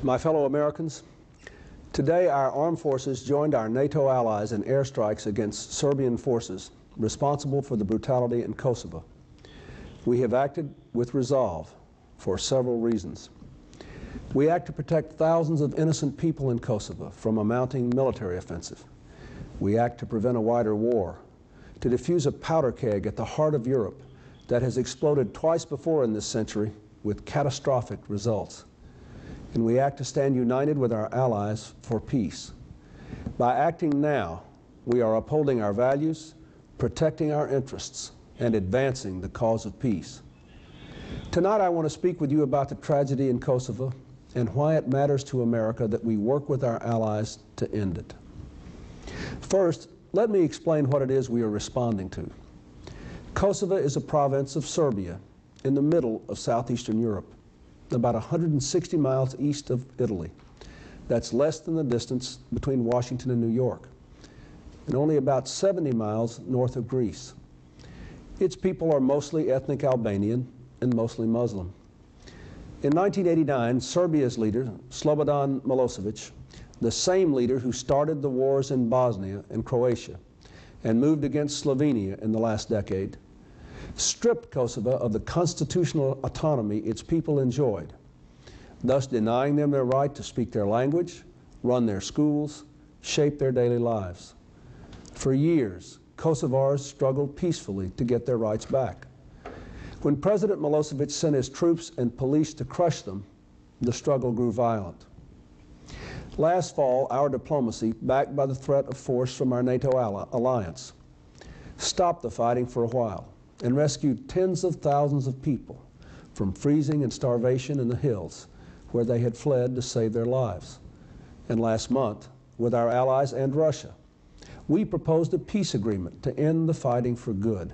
My fellow Americans, today our armed forces joined our NATO allies in airstrikes against Serbian forces responsible for the brutality in Kosovo. We have acted with resolve for several reasons. We act to protect thousands of innocent people in Kosovo from a mounting military offensive. We act to prevent a wider war, to defuse a powder keg at the heart of Europe that has exploded twice before in this century with catastrophic results. And we act to stand united with our allies for peace. By acting now, we are upholding our values, protecting our interests, and advancing the cause of peace. Tonight I want to speak with you about the tragedy in Kosovo and why it matters to America that we work with our allies to end it. First, let me explain what it is we are responding to. Kosovo is a province of Serbia in the middle of southeastern Europe, about 160 miles east of Italy. That's less than the distance between Washington and New York, and only about 70 miles north of Greece. Its people are mostly ethnic Albanian and mostly Muslim. In 1989, Serbia's leader, Slobodan Milosevic, the same leader who started the wars in Bosnia and Croatia and moved against Slovenia in the last decade, stripped Kosovo of the constitutional autonomy its people enjoyed, thus denying them their right to speak their language, run their schools, shape their daily lives. For years, Kosovars struggled peacefully to get their rights back. When President Milosevic sent his troops and police to crush them, the struggle grew violent. Last fall, our diplomacy, backed by the threat of force from our NATO alliance, stopped the fighting for a while and rescued tens of thousands of people from freezing and starvation in the hills where they had fled to save their lives. And last month, with our allies and Russia, we proposed a peace agreement to end the fighting for good.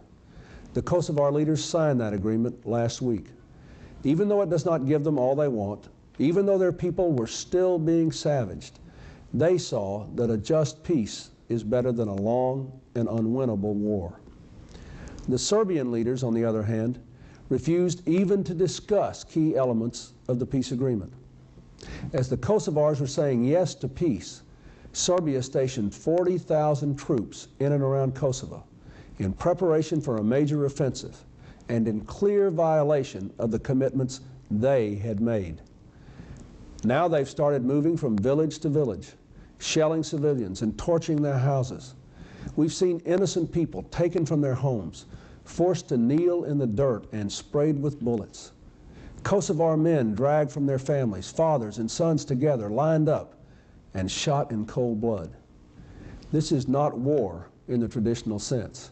The Kosovar leaders signed that agreement last week. Even though it does not give them all they want, even though their people were still being savaged, they saw that a just peace is better than a long and unwinnable war. The Serbian leaders, on the other hand, refused even to discuss key elements of the peace agreement. As the Kosovars were saying yes to peace, Serbia stationed 40,000 troops in and around Kosovo in preparation for a major offensive and in clear violation of the commitments they had made. Now they've started moving from village to village, shelling civilians and torching their houses. We've seen innocent people taken from their homes, forced to kneel in the dirt and sprayed with bullets. Kosovar men dragged from their families, fathers and sons together, lined up and shot in cold blood. This is not war in the traditional sense.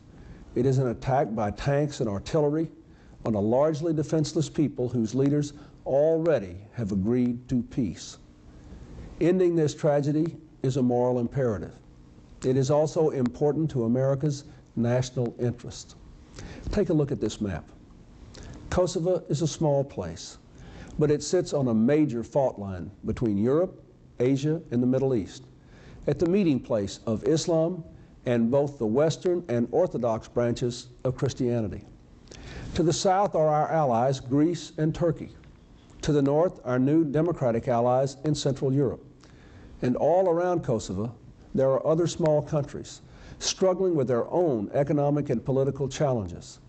It is an attack by tanks and artillery on a largely defenseless people whose leaders already have agreed to peace. Ending this tragedy is a moral imperative. It is also important to America's national interest. Take a look at this map. Kosovo is a small place, but it sits on a major fault line between Europe, Asia, and the Middle East, at the meeting place of Islam and both the Western and Orthodox branches of Christianity. To the south are our allies, Greece and Turkey. To the north, our new democratic allies in Central Europe. And all around Kosovo, there are other small countries struggling with their own economic and political challenges,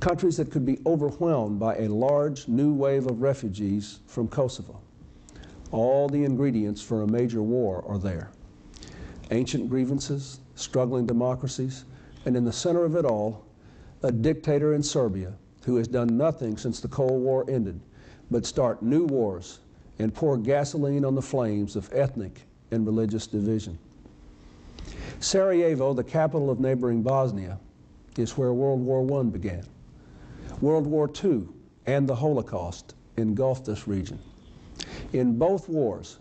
countries that could be overwhelmed by a large new wave of refugees from Kosovo. All the ingredients for a major war are there. Ancient grievances, struggling democracies, and in the center of it all, a dictator in Serbia who has done nothing since the Cold War ended but start new wars and pour gasoline on the flames of ethnic and religious division. Sarajevo, the capital of neighboring Bosnia, is where World War I began. World War II and the Holocaust engulfed this region. In both wars,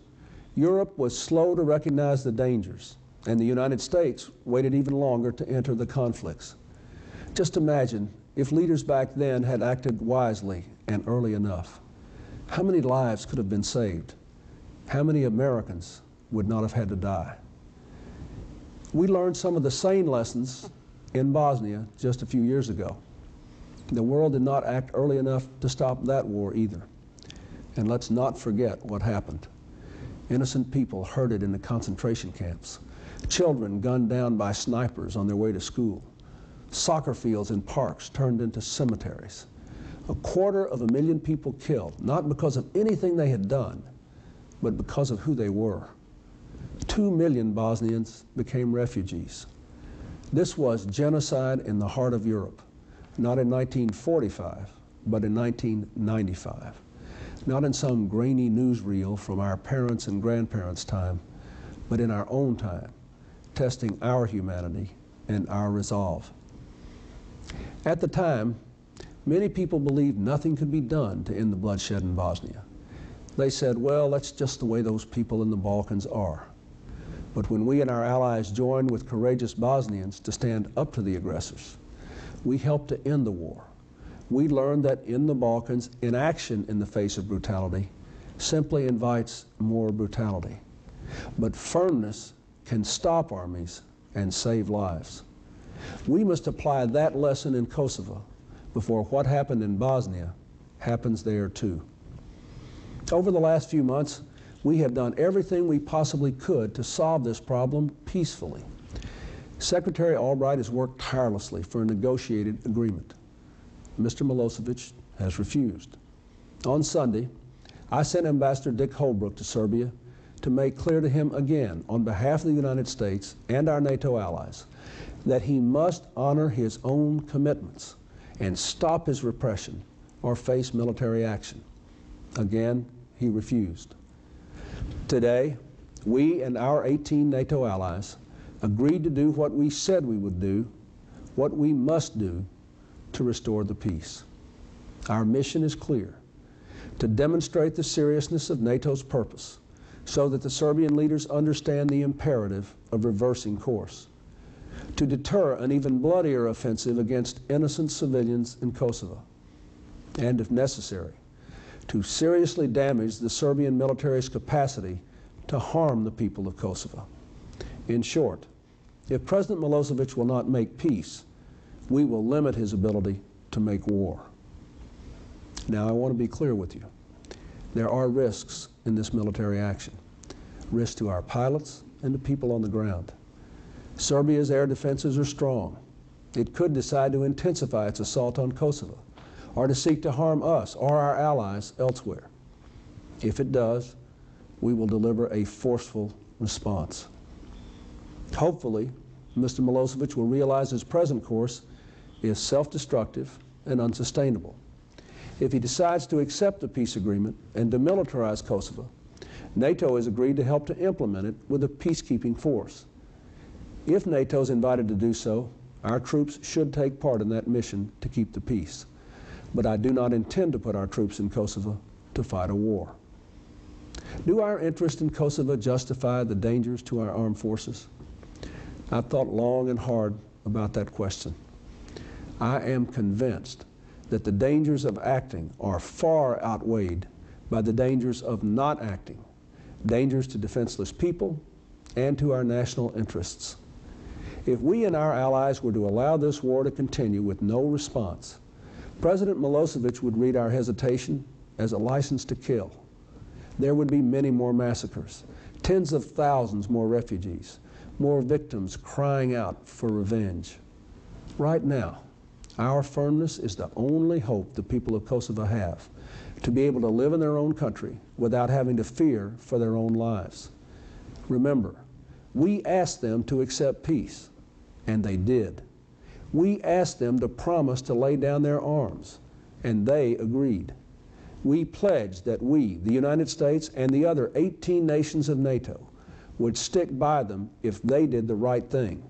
Europe was slow to recognize the dangers, and the United States waited even longer to enter the conflicts. Just imagine if leaders back then had acted wisely and early enough. How many lives could have been saved? How many Americans would not have had to die? We learned some of the same lessons in Bosnia just a few years ago. The world did not act early enough to stop that war either. And let's not forget what happened. Innocent people herded into concentration camps. Children gunned down by snipers on their way to school. Soccer fields and parks turned into cemeteries. 250,000 people killed, not because of anything they had done, but because of who they were. 2 million Bosnians became refugees. This was genocide in the heart of Europe, not in 1945, but in 1995. Not in some grainy newsreel from our parents' and grandparents' time, but in our own time, testing our humanity and our resolve. At the time, many people believed nothing could be done to end the bloodshed in Bosnia. They said, well, that's just the way those people in the Balkans are. But when we and our allies joined with courageous Bosnians to stand up to the aggressors, we helped to end the war. We learned that in the Balkans, inaction in the face of brutality simply invites more brutality. But firmness can stop armies and save lives. We must apply that lesson in Kosovo before what happened in Bosnia happens there too. Over the last few months, we have done everything we possibly could to solve this problem peacefully. Secretary Albright has worked tirelessly for a negotiated agreement. Mr. Milosevic has refused. On Sunday, I sent Ambassador Dick Holbrooke to Serbia to make clear to him again, on behalf of the United States and our NATO allies, that he must honor his own commitments and stop his repression or face military action. Again, he refused. Today, we and our 18 NATO allies agreed to do what we said we would do, what we must do to restore the peace. Our mission is clear: to demonstrate the seriousness of NATO's purpose so that the Serbian leaders understand the imperative of reversing course, to deter an even bloodier offensive against innocent civilians in Kosovo, and if necessary, to seriously damage the Serbian military's capacity to harm the people of Kosovo. In short, if President Milosevic will not make peace, we will limit his ability to make war. Now, I want to be clear with you. There are risks in this military action, risks to our pilots and to people on the ground. Serbia's air defenses are strong. It could decide to intensify its assault on Kosovo, or to seek to harm us or our allies elsewhere. If it does, we will deliver a forceful response. Hopefully, Mr. Milosevic will realize his present course is self-destructive and unsustainable. If he decides to accept the peace agreement and demilitarize Kosovo, NATO has agreed to help to implement it with a peacekeeping force. If NATO is invited to do so, our troops should take part in that mission to keep the peace. But I do not intend to put our troops in Kosovo to fight a war. Do our interest in Kosovo justify the dangers to our armed forces? I've thought long and hard about that question. I am convinced that the dangers of acting are far outweighed by the dangers of not acting, dangers to defenseless people and to our national interests. If we and our allies were to allow this war to continue with no response, President Milosevic would read our hesitation as a license to kill. There would be many more massacres, tens of thousands more refugees, more victims crying out for revenge. Right now, our firmness is the only hope the people of Kosovo have to be able to live in their own country without having to fear for their own lives. Remember, we asked them to accept peace, and they did. We asked them to promise to lay down their arms, and they agreed. We pledged that we, the United States and the other 18 nations of NATO, would stick by them if they did the right thing.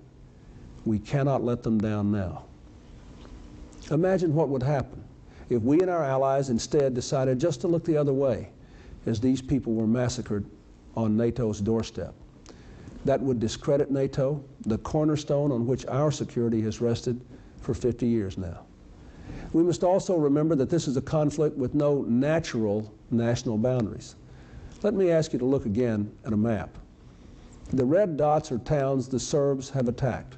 We cannot let them down now. Imagine what would happen if we and our allies instead decided just to look the other way as these people were massacred on NATO's doorstep. That would discredit NATO, the cornerstone on which our security has rested for 50 years now. We must also remember that this is a conflict with no natural national boundaries. Let me ask you to look again at a map. The red dots are towns the Serbs have attacked.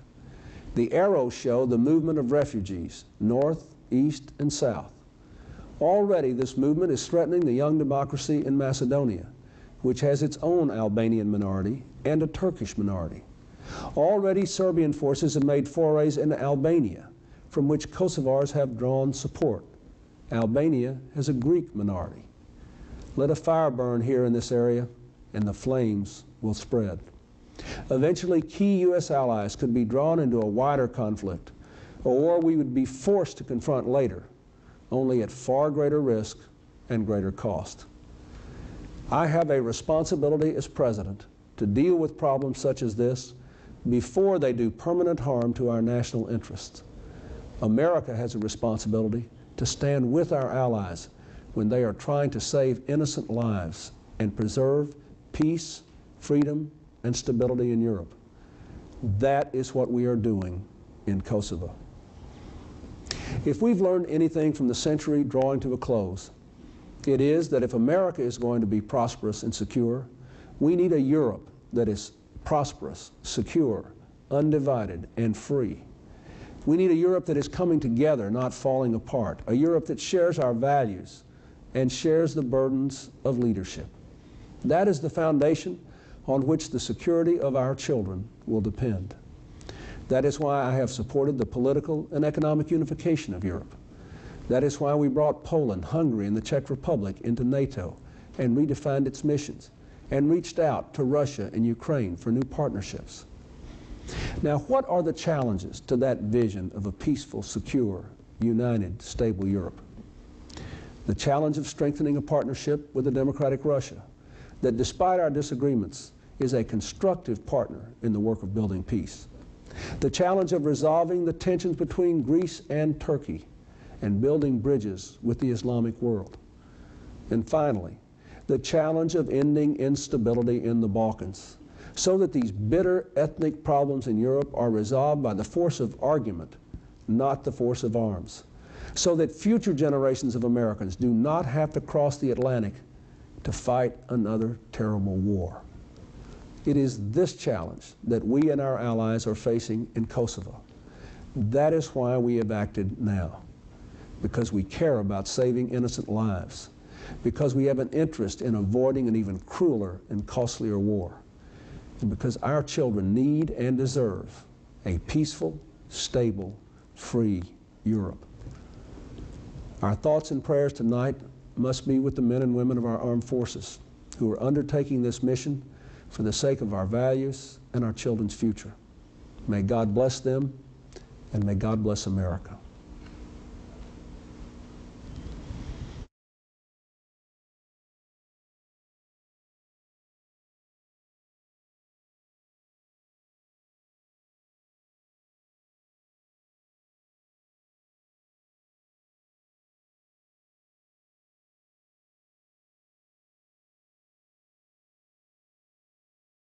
The arrows show the movement of refugees, north, east, and south. Already this movement is threatening the young democracy in Macedonia, which has its own Albanian minority and a Turkish minority. Already, Serbian forces have made forays into Albania, from which Kosovars have drawn support. Albania has a Greek minority. Let a fire burn here in this area, and the flames will spread. Eventually, key U.S. allies could be drawn into a wider conflict, a war we would be forced to confront later, only at far greater risk and greater cost. I have a responsibility as president to deal with problems such as this before they do permanent harm to our national interests. America has a responsibility to stand with our allies when they are trying to save innocent lives and preserve peace, freedom, and stability in Europe. That is what we are doing in Kosovo. If we've learned anything from the century drawing to a close, it is that if America is going to be prosperous and secure, we need a Europe that is prosperous, secure, undivided, and free. We need a Europe that is coming together, not falling apart. A Europe that shares our values and shares the burdens of leadership. That is the foundation on which the security of our children will depend. That is why I have supported the political and economic unification of Europe. That is why we brought Poland, Hungary, and the Czech Republic into NATO and redefined its missions and reached out to Russia and Ukraine for new partnerships. Now, what are the challenges to that vision of a peaceful, secure, united, stable Europe? The challenge of strengthening a partnership with a democratic Russia that, despite our disagreements, is a constructive partner in the work of building peace. The challenge of resolving the tensions between Greece and Turkey and building bridges with the Islamic world. And finally, the challenge of ending instability in the Balkans so that these bitter ethnic problems in Europe are resolved by the force of argument, not the force of arms, so that future generations of Americans do not have to cross the Atlantic to fight another terrible war. It is this challenge that we and our allies are facing in Kosovo. That is why we have acted now, because we care about saving innocent lives, because we have an interest in avoiding an even crueler and costlier war, and because our children need and deserve a peaceful, stable, free Europe. Our thoughts and prayers tonight must be with the men and women of our armed forces who are undertaking this mission for the sake of our values and our children's future. May God bless them, and may God bless America.